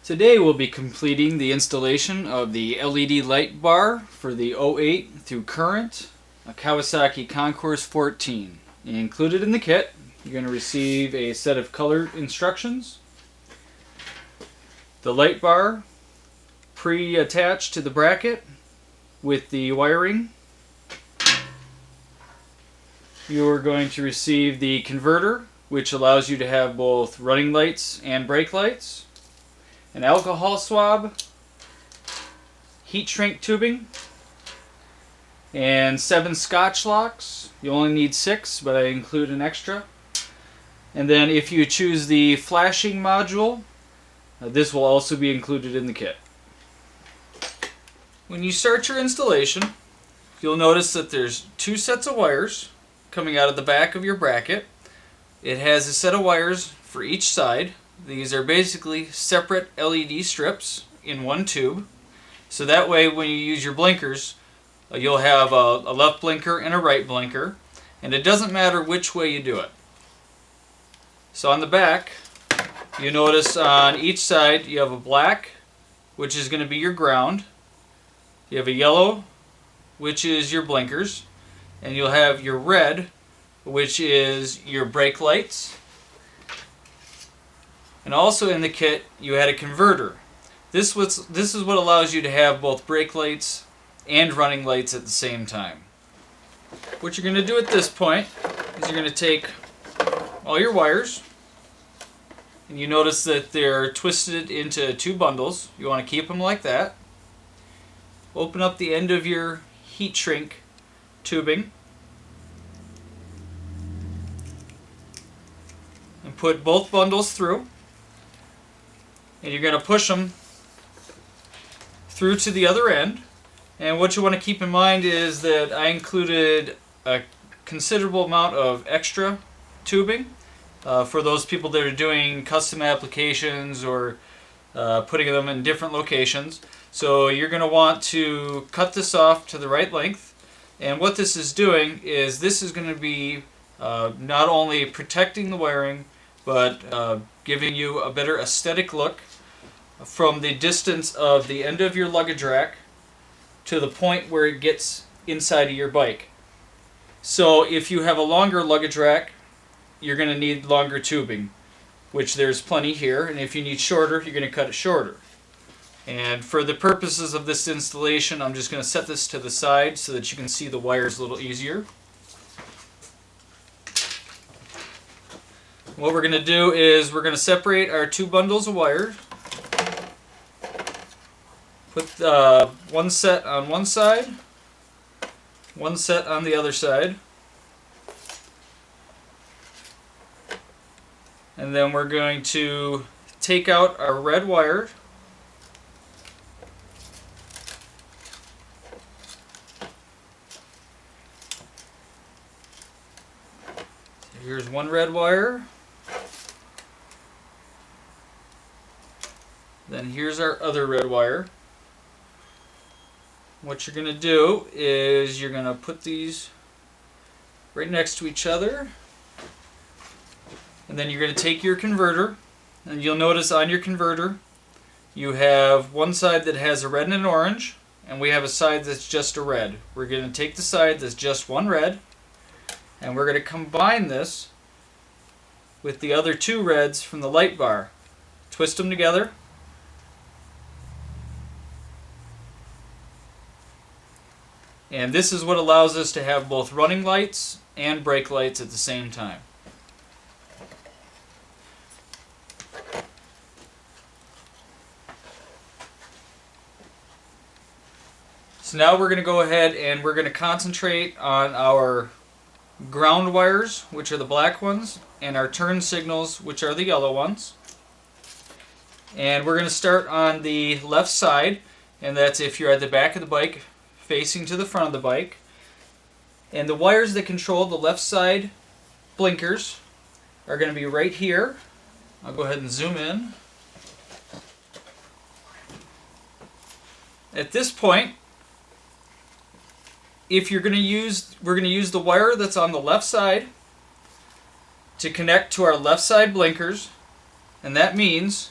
Today we'll be completing the installation of the LED light bar for the '08 through current, a Kawasaki Concours 14. Included in the kit, you're going to receive a set of color instructions, the light bar pre-attached to the bracket with the wiring. You're going to receive the converter, which allows you to have both running lights and brake lights, an alcohol swab, heat shrink tubing, and 7 Scotch locks. You only need 6, but I include an extra. And then if you choose the flashing module, this will also be included in the kit. When you start your installation, you'll notice that there's 2 sets of wires coming out of the back of your bracket. It has a set of wires for each side. These are basically separate LED strips in one tube. So that way when you use your blinkers, you'll have a left blinker and a right blinker. And it doesn't matter which way you do it. So on the back, you notice on each side you have a black, which is going to be your ground. You have a yellow, which is your blinkers. And you'll have your red, which is your brake lights. And also in the kit, you had a converter. This is what allows you to have both brake lights and running lights at the same time. What you're going to do at this point is you're going to take all your wires, and you notice that they're twisted into 2 bundles. You want to keep them like that. Open up the end of your heat shrink tubing and put both bundles through. And you're going to push them through to the other end. And what you want to keep in mind is that I included a considerable amount of extra tubing for those people that are doing custom applications or putting them in different locations. So you're going to want to cut this off to the right length. And what this is doing is this is going to be not only protecting the wiring, but giving you a better aesthetic look from the distance of the end of your luggage rack to the point where it gets inside of your bike. So if you have a longer luggage rack, you're going to need longer tubing, which there's plenty here. And if you need shorter, you're going to cut it shorter. And for the purposes of this installation, I'm just going to set this to the side so that you can see the wires a little easier. What we're going to do is we're going to separate our 2 bundles of wire. Put one set on one side, one set on the other side. And then we're going to take out our red wire. So here's one red wire. Then here's our other red wire. What you're going to do is you're going to put these right next to each other. And then you're going to take your converter. And you'll notice on your converter you have one side that has a red and an orange. And we have a side that's just a red. We're going to take the side that's just one red. And we're going to combine this with the other 2 reds from the light bar. Twist them together. And this is what allows us to have both running lights and brake lights at the same time. So now we're going to go ahead and we're going to concentrate on our ground wires, which are the black ones, and our turn signals, which are the yellow ones. And we're going to start on the left side, and that's if you're at the back of the bike facing to the front of the bike. And the wires that control the left side blinkers are going to be right here. I'll go ahead and zoom in. At this point, if you're going to use, we're going to use the wire that's on the left side to connect to our left side blinkers, and that means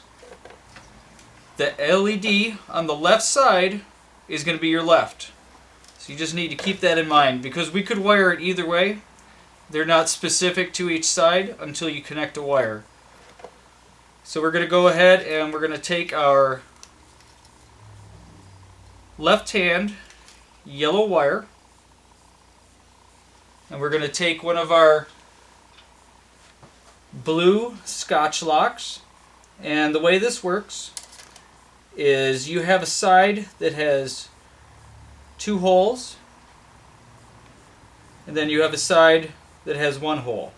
the LED on the left side is going to be your left. So you just need to keep that in mind, because we could wire it either way. They're not specific to each side until you connect a wire. So we're going to go ahead and we're going to take our left hand yellow wire, and we're going to take one of our blue Scotch locks. And the way this works is you have a side that has 2 holes, and then you have a side that has 1 hole.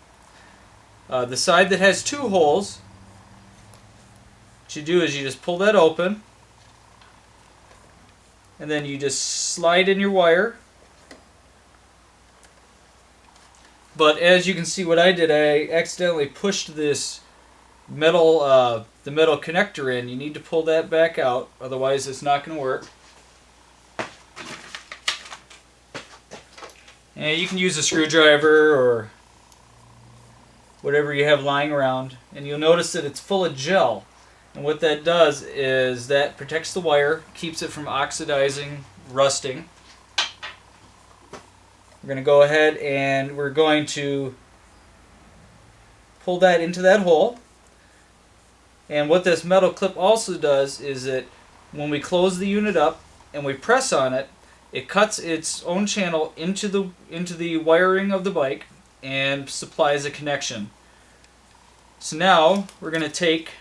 The side that has 2 holes, what you do is you just pull that open, and then you just slide in your wire. But as you can see, what I did, I accidentally pushed this metal, the metal connector in. You need to pull that back out, otherwise it's not going to work. And you can use a screwdriver or whatever you have lying around, and you'll notice that it's full of gel. And what that does is that protects the wire, keeps it from oxidizing, rusting. We're going to go ahead and we're going to pull that into that hole. And what this metal clip also does is that when we close the unit up and we press on it, it cuts its own channel into the wiring of the bike and supplies a connection. So now we're going to take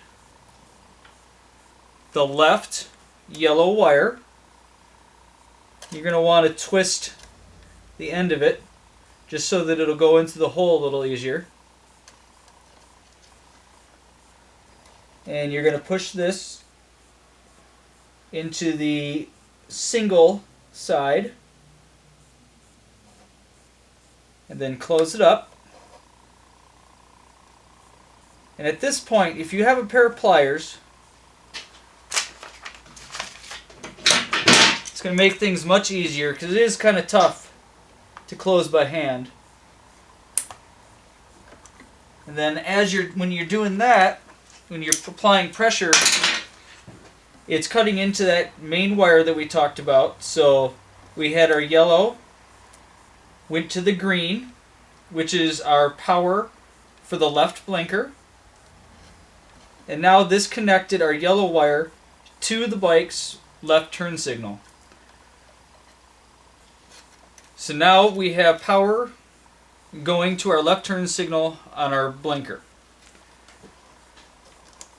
the left yellow wire. You're going to want to twist the end of it just so that it'll go into the hole a little easier. And you're going to push this into the single side and then close it up. And at this point, if you have a pair of pliers, it's going to make things much easier, because it is kind of tough to close by hand. And then when you're doing that, when you're applying pressure, it's cutting into that main wire that we talked about. So we had our yellow, went to the green, which is our power for the left blinker. And now this connected our yellow wire to the bike's left turn signal. So now we have power going to our left turn signal on our blinker.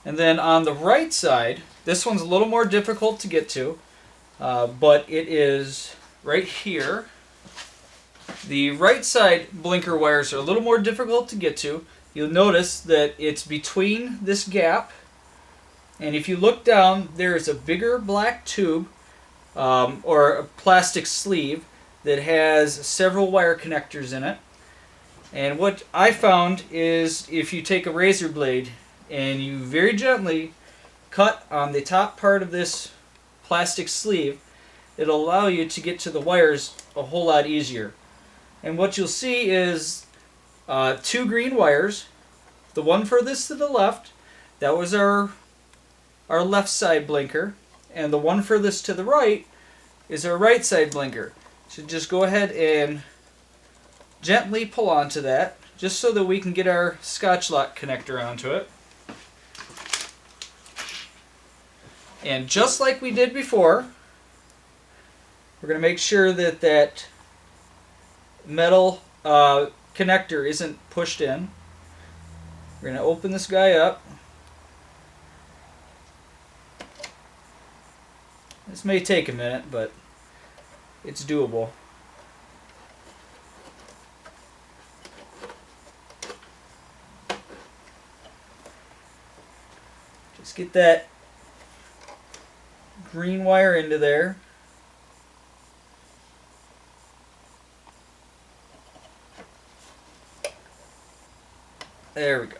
And then on the right side, this one's a little more difficult to get to, but it is right here. The right side blinker wires are a little more difficult to get to. You'll notice that it's between this gap, and if you look down, there is a bigger black tube or a plastic sleeve that has several wire connectors in it. And what I found is if you take a razor blade and you very gently cut on the top part of this plastic sleeve, it'll allow you to get to the wires a whole lot easier. And what you'll see is 2 green wires. The one furthest to the left, that was our left side blinker, and the one furthest to the right is our right side blinker. So just go ahead and gently pull onto that, just so that we can get our Scotch lock connector onto it. And just like we did before, we're going to make sure that that metal connector isn't pushed in. We're going to open this guy up. This may take a minute, but it's doable. Just get that green wire into there. There we go.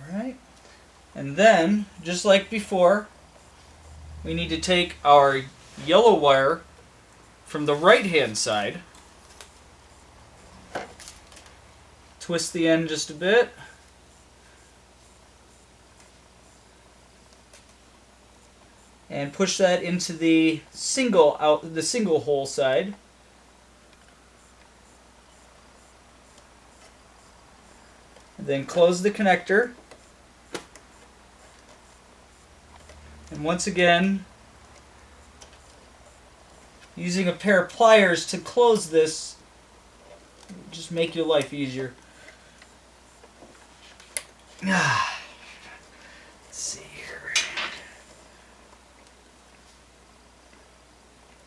Alright. And then, just like before, we need to take our yellow wire from the right hand side, Twist the end just a bit. And push that into the single hole side. And then close the connector. And once again, using a pair of pliers to close this will just make your life easier. Let's see here.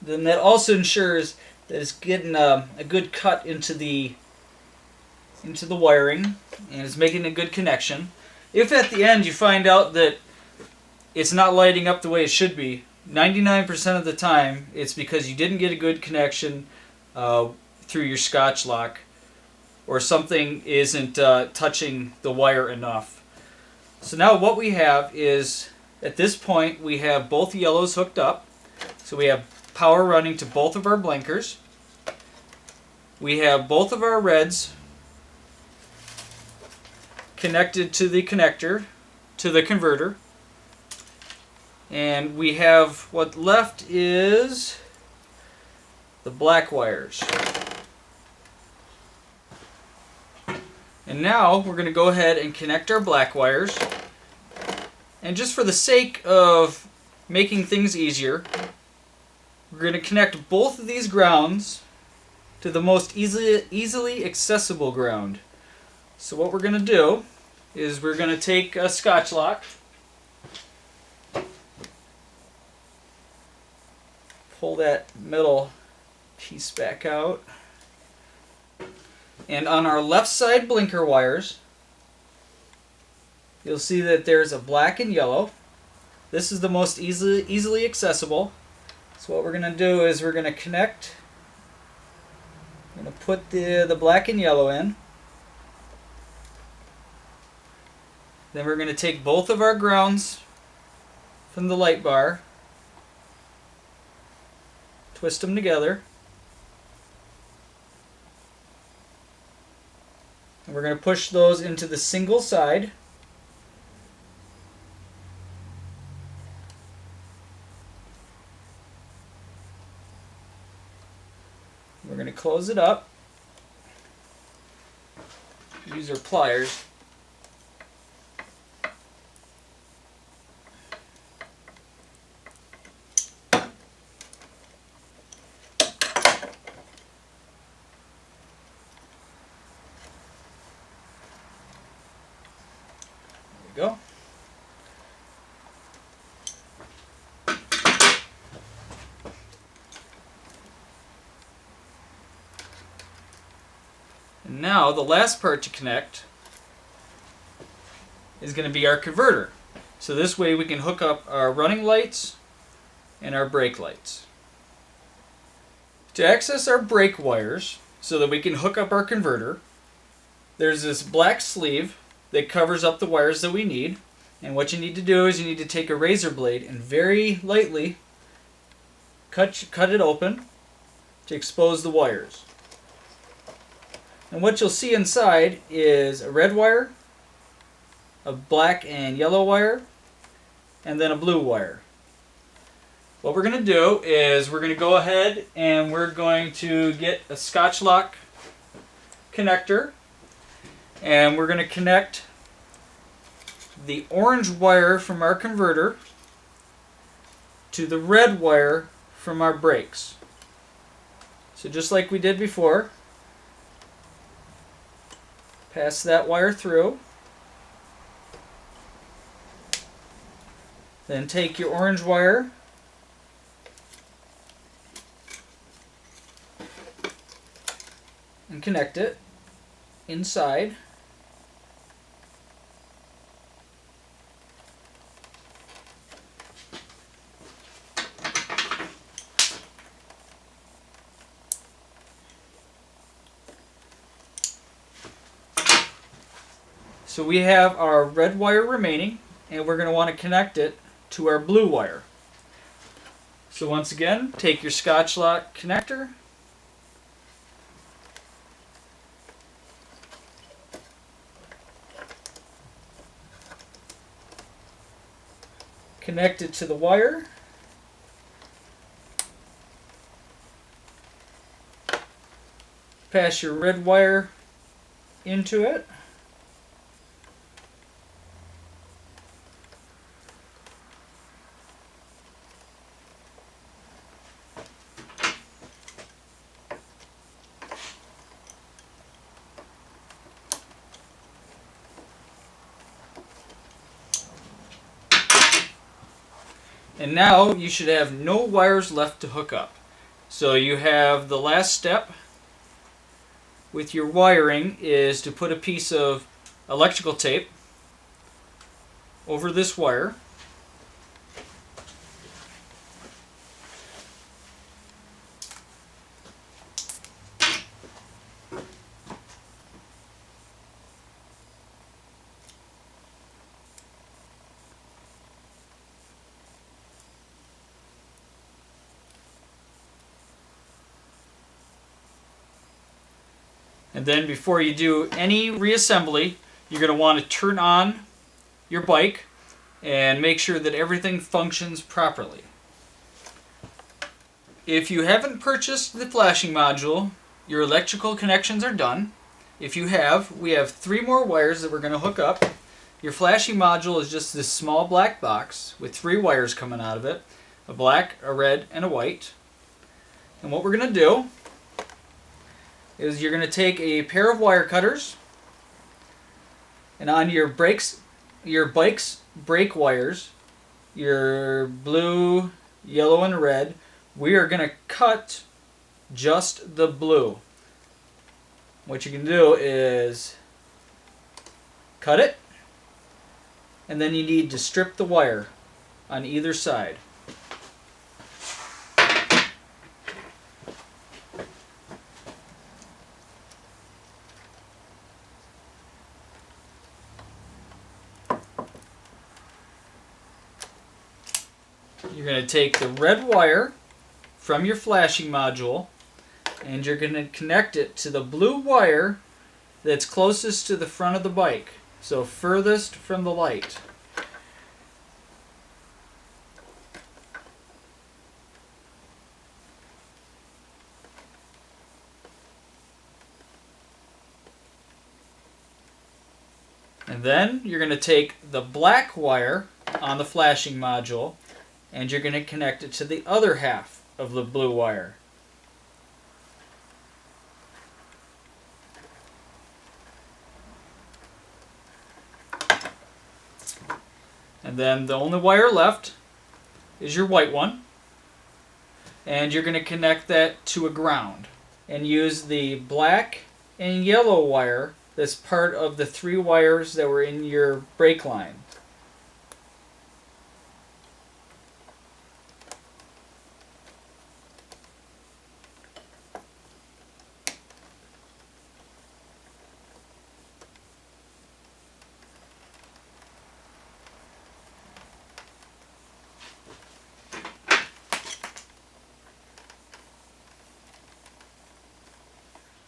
Then that also ensures that it's getting a good cut into the wiring and it's making a good connection. If at the end you find out that it's not lighting up the way it should be, 99% of the time it's because you didn't get a good connection through your Scotch lock, or something isn't touching the wire enough. So now what we have is, at this point, we have both yellows hooked up. So we have power running to both of our blinkers. We have both of our reds connected to the connector, to the converter. And we have, what left is the black wires. And now we're going to go ahead and connect our black wires. And just for the sake of making things easier, we're going to connect both of these grounds to the most easily accessible ground. So what we're going to do is we're going to take a Scotch lock, pull that middle piece back out, and on our left side blinker wires, you'll see that there's a black and yellow. This is the most easily accessible. So what we're going to do is we're going to connect. I'm going to put the black and yellow in. Then we're going to take both of our grounds from the light bar, twist them together, and we're going to push those into the single side. We're going to close it up. Use our pliers. Go. And now the last part to connect is going to be our converter. So this way we can hook up our running lights and our brake lights. To access our brake wires so that we can hook up our converter, there's this black sleeve that covers up the wires that we need. And what you need to do is you need to take a razor blade and very lightly cut it open to expose the wires. And what you'll see inside is a red wire, a black and yellow wire, and then a blue wire. What we're going to do is we're going to go ahead and we're going to get a Scotch lock connector, and we're going to connect the orange wire from our converter to the red wire from our brakes. So just like we did before, pass that wire through, then take your orange wire and connect it inside. So we have our red wire remaining, and we're going to want to connect it to our blue wire. So once again, take your Scotch lock connector, connect it to the wire. Pass your red wire into it. And now you should have no wires left to hook up. So you have the last step with your wiring is to put a piece of electrical tape over this wire. And then before you do any reassembly, you're going to want to turn on your bike and make sure that everything functions properly. If you haven't purchased the flashing module, your electrical connections are done. If you have, we have 3 more wires that we're going to hook up. Your flashing module is just this small black box with 3 wires coming out of it, a black, a red, and a white. And what we're going to do is you're going to take a pair of wire cutters, and on your bike's brake wires, your blue, yellow, and red, we are going to cut just the blue. What you can do is cut it, and then you need to strip the wire on either side. You're going to take the red wire from your flashing module and you're going to connect it to the blue wire that's closest to the front of the bike, so furthest from the light. And then you're going to take the black wire on the flashing module and you're going to connect it to the other half of the blue wire. And then the only wire left is your white one. And you're going to connect that to a ground. And use the black and yellow wire that's part of the 3 wires that were in your brake line.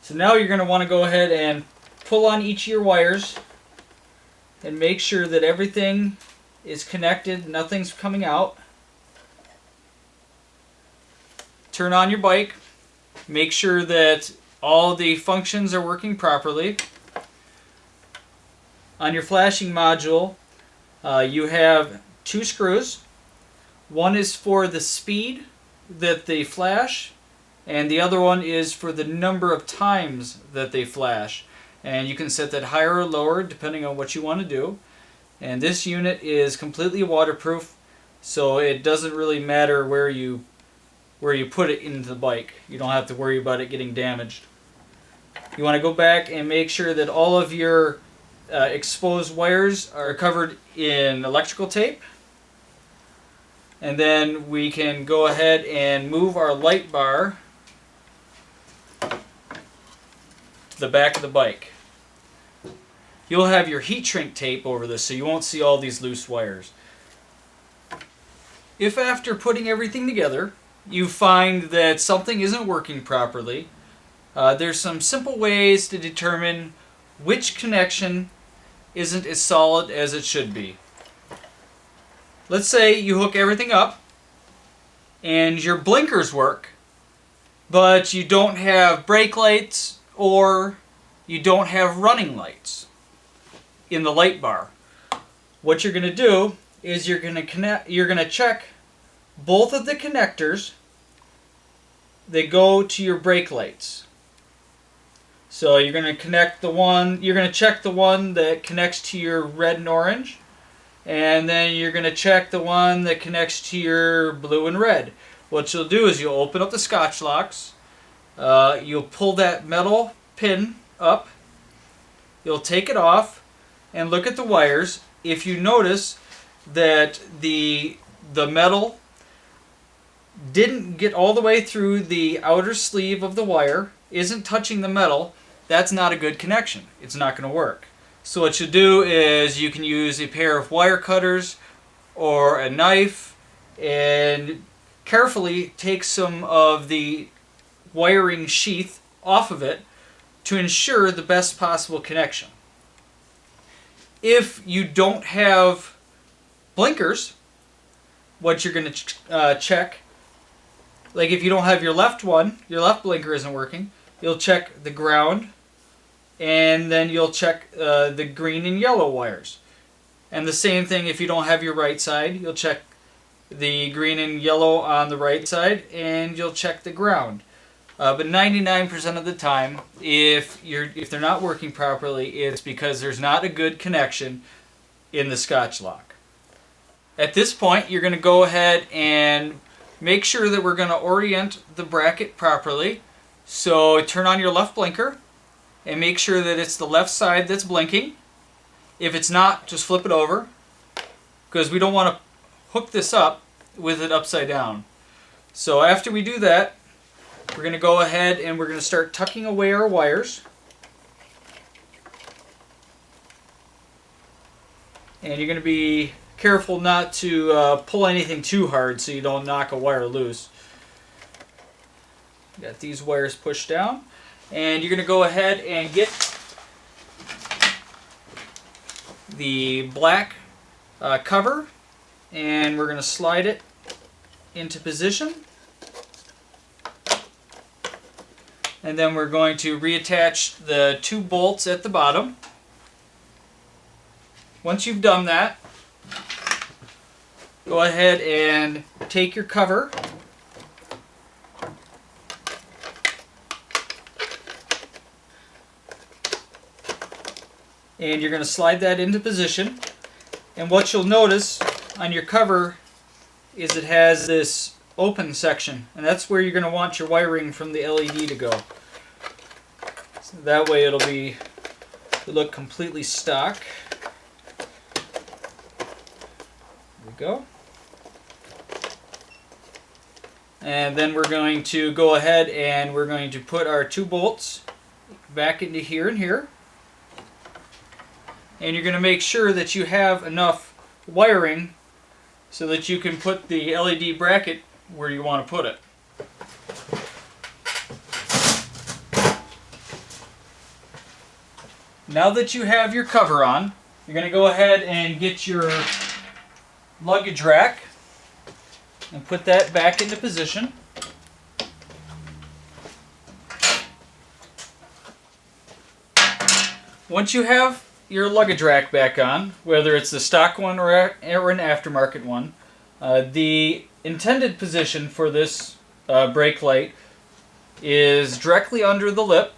So now you're going to want to go ahead and pull on each of your wires and make sure that everything is connected, nothing's coming out. Turn on your bike, make sure that all the functions are working properly. On your flashing module, you have 2 screws. One is for the speed that they flash, and the other one is for the number of times that they flash. And you can set that higher or lower depending on what you want to do. And this unit is completely waterproof, so it doesn't really matter where you put it into the bike. You don't have to worry about it getting damaged. You want to go back and make sure that all of your exposed wires are covered in electrical tape. And then we can go ahead and move our light bar to the back of the bike. You'll have your heat shrink tape over this so you won't see all these loose wires. If after putting everything together you find that something isn't working properly, there's some simple ways to determine which connection isn't as solid as it should be. let's say you hook everything up and your blinkers work, but you don't have brake lights or you don't have running lights in the light bar. What you're going to do is you're going to check both of the connectors that go to your brake lights. So you're going to check the one that connects to your red and orange, and then you're going to check the one that connects to your blue and red. What you'll do is you'll open up the Scotch locks, you'll pull that metal pin up, you'll take it off, and look at the wires. If you notice that the metal didn't get all the way through the outer sleeve of the wire, isn't touching the metal, that's not a good connection. It's not going to work. So what you do is you can use a pair of wire cutters or a knife and carefully take some of the wiring sheath off of it to ensure the best possible connection. If you don't have blinkers, what you're going to check, like if you don't have your left blinker isn't working, you'll check the ground, and then you'll check the green and yellow wires. And the same thing if you don't have your right side, you'll check the green and yellow on the right side, and you'll check the ground. But 99% of the time, if they're not working properly, it's because there's not a good connection in the Scotch lock. At this point, you're going to go ahead and make sure that we're going to orient the bracket properly. So turn on your left blinker and make sure that it's the left side that's blinking. If it's not, just flip it over, because we don't want to hook this up with it upside down. So after we do that, we're going to go ahead and we're going to start tucking away our wires. And you're going to be careful not to pull anything too hard so you don't knock a wire loose. Got these wires pushed down. And you're going to go ahead and get the black cover, and we're going to slide it into position. And then we're going to reattach the 2 bolts at the bottom. Once you've done that, go ahead and take your cover and you're going to slide that into position. And what you'll notice on your cover is it has this open section, and that's where you're going to want your wiring from the LED to go. So that way it'll look completely stock. There we go. And then we're going to go ahead and we're going to put our 2 bolts back into here and here. And you're going to make sure that you have enough wiring so that you can put the LED bracket where you want to put it. Now that you have your cover on, you're going to go ahead and get your luggage rack and put that back into position. Once you have your luggage rack back on, whether it's the stock one or an aftermarket one, the intended position for this brake light is directly under the lip,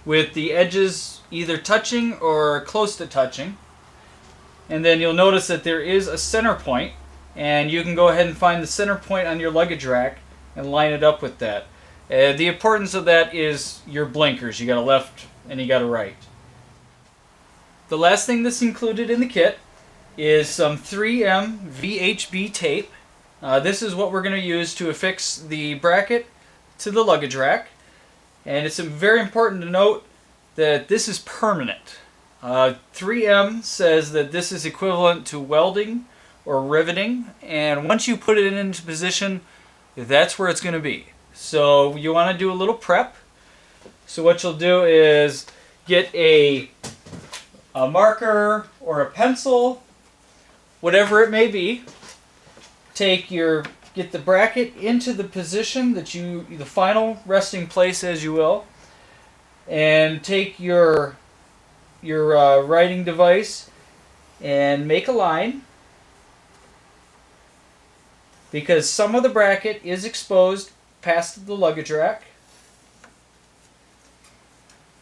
with the edges either touching or close to touching. And then you'll notice that there is a center point, and you can go ahead and find the center point on your luggage rack and line it up with that. The importance of that is your blinkers. You got a left and you got a right. The last thing that's included in the kit is some 3M VHB tape. This is what we're going to use to affix the bracket to the luggage rack. And it's very important to note that this is permanent. 3M says that this is equivalent to welding or riveting, and once you put it into position, that's where it's going to be. So you want to do a little prep. So what you'll do is get a marker or a pencil, whatever it may be. Get the bracket into the position that the final resting place, as you will, and take your writing device and make a line, because some of the bracket is exposed past the luggage rack.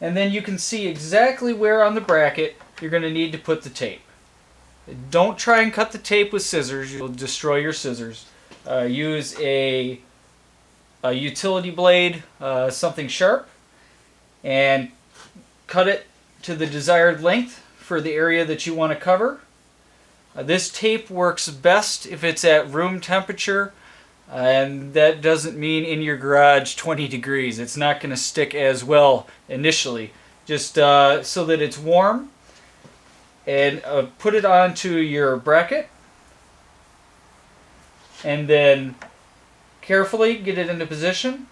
And then you can see exactly where on the bracket you're going to need to put the tape. Don't try and cut the tape with scissors. You'll destroy your scissors. Use a utility blade, something sharp, and cut it to the desired length for the area that you want to cover. This tape works best if it's at room temperature, and that doesn't mean in your garage 20 degrees. It's not going to stick as well initially. Just so that it's warm, and put it onto your bracket, and then carefully get it into position,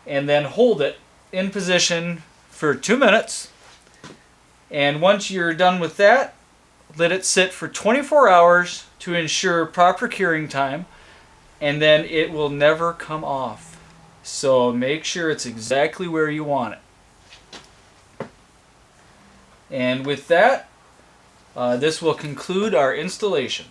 and then hold it in position for 2 minutes. And once you're done with that, let it sit for 24 hours to ensure proper curing time, and then it will never come off. So make sure it's exactly where you want it. And with that, this will conclude our installation.